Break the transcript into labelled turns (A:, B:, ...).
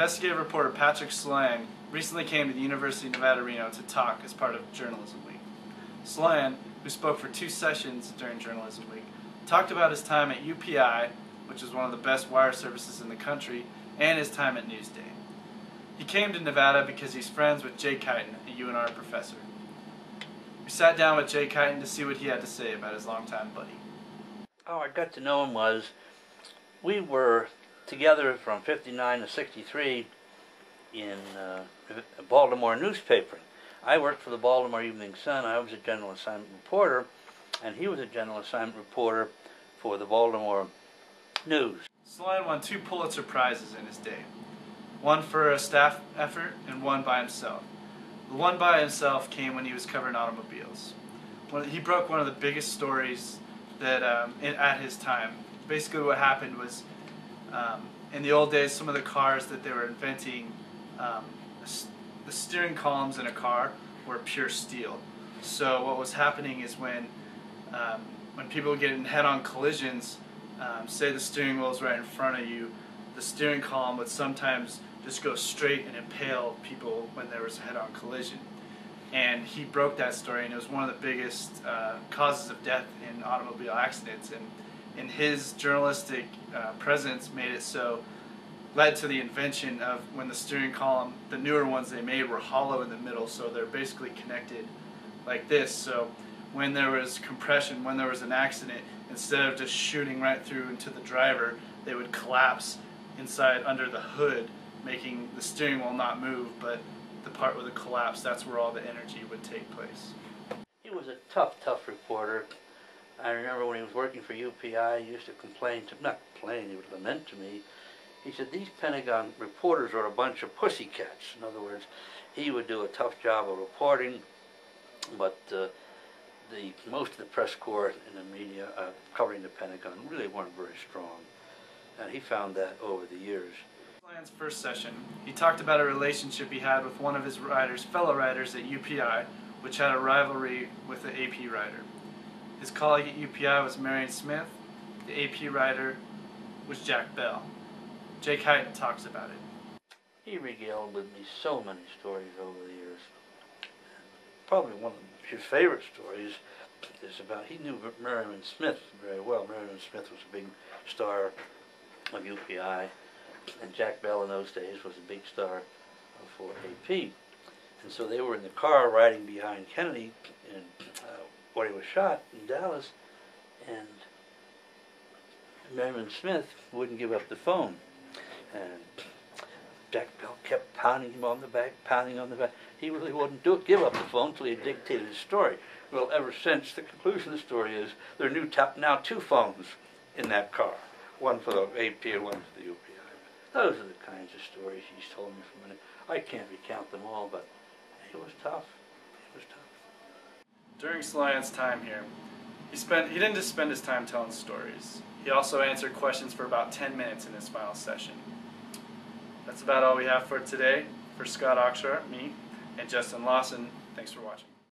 A: Investigative reporter Patrick Sloyan recently came to the University of Nevada, Reno to talk as part of Journalism Week. Sloyan, who spoke for 2 sessions during Journalism Week, talked about his time at UPI, which is one of the best wire services in the country, and his time at Newsday. He came to Nevada because he's friends with Jay Kighton, a UNR professor. We sat down with Jay Kighton to see what he had to say about his longtime buddy.
B: How I got to know him was, we were together from '59 to '63 in a Baltimore newspaper. I worked for the Baltimore Evening Sun. I was a general assignment reporter, and he was a general assignment reporter for the Baltimore News.
A: Sloyan won 2 Pulitzer Prizes in his day. One for a staff effort and one by himself. The one by himself came when he was covering automobiles. He broke one of the biggest stories that at his time. Basically what happened was, in the old days, some of the cars that they were inventing, the steering columns in a car were pure steel. So what was happening is when people would get in head-on collisions, say the steering wheel is right in front of you, the steering column would sometimes just go straight and impale people when there was a head-on collision. And he broke that story, and it was one of the biggest causes of death in automobile accidents. And his journalistic presence made it so, led to the invention of when the steering column, the newer ones they made, were hollow in the middle, so they're basically connected like this. So when there was compression, when there was an accident, instead of just shooting right through into the driver, they would collapse inside under the hood, making the steering wheel not move, but the part where the collapse, that's where all the energy would take place.
B: He was a tough reporter. I remember when he was working for UPI, he used to complain to, not complain, he would lament to me. He said, these Pentagon reporters are a bunch of pussycats. In other words, he would do a tough job of reporting, but most of the press corps and the media covering the Pentagon really weren't very strong. And he found that over the years.
A: In Sloyan's first session, he talked about a relationship he had with one of his fellow writers at UPI, which had a rivalry with the AP writer. His colleague at UPI was Marion Smith. The AP writer was Jack Bell. Jay Kighton talks about it.
B: He regaled with me so many stories over the years. Probably one of his favorite stories is about, he knew Marion Smith very well. Marion Smith was a big star of UPI, and Jack Bell in those days was a big star for AP. And so they were in the car riding behind Kennedy and when he was shot in Dallas, and Marion Smith wouldn't give up the phone. And Jack Bell kept pounding him on the back, pounding on the back. He really wouldn't give up the phone until he dictated his story. Well, ever since, the conclusion of the story is there are now 2 phones in that car. One for the AP and one for the UPI. Those are the kinds of stories he's told me from it. I can't recount them all, but it was tough. It was tough.
A: During Sloyan's time here, he didn't just spend his time telling stories. He also answered questions for about 10 minutes in his final session. That's about all we have for today. For Scott Oxshart, me, and Justin Lawson, thanks for watching.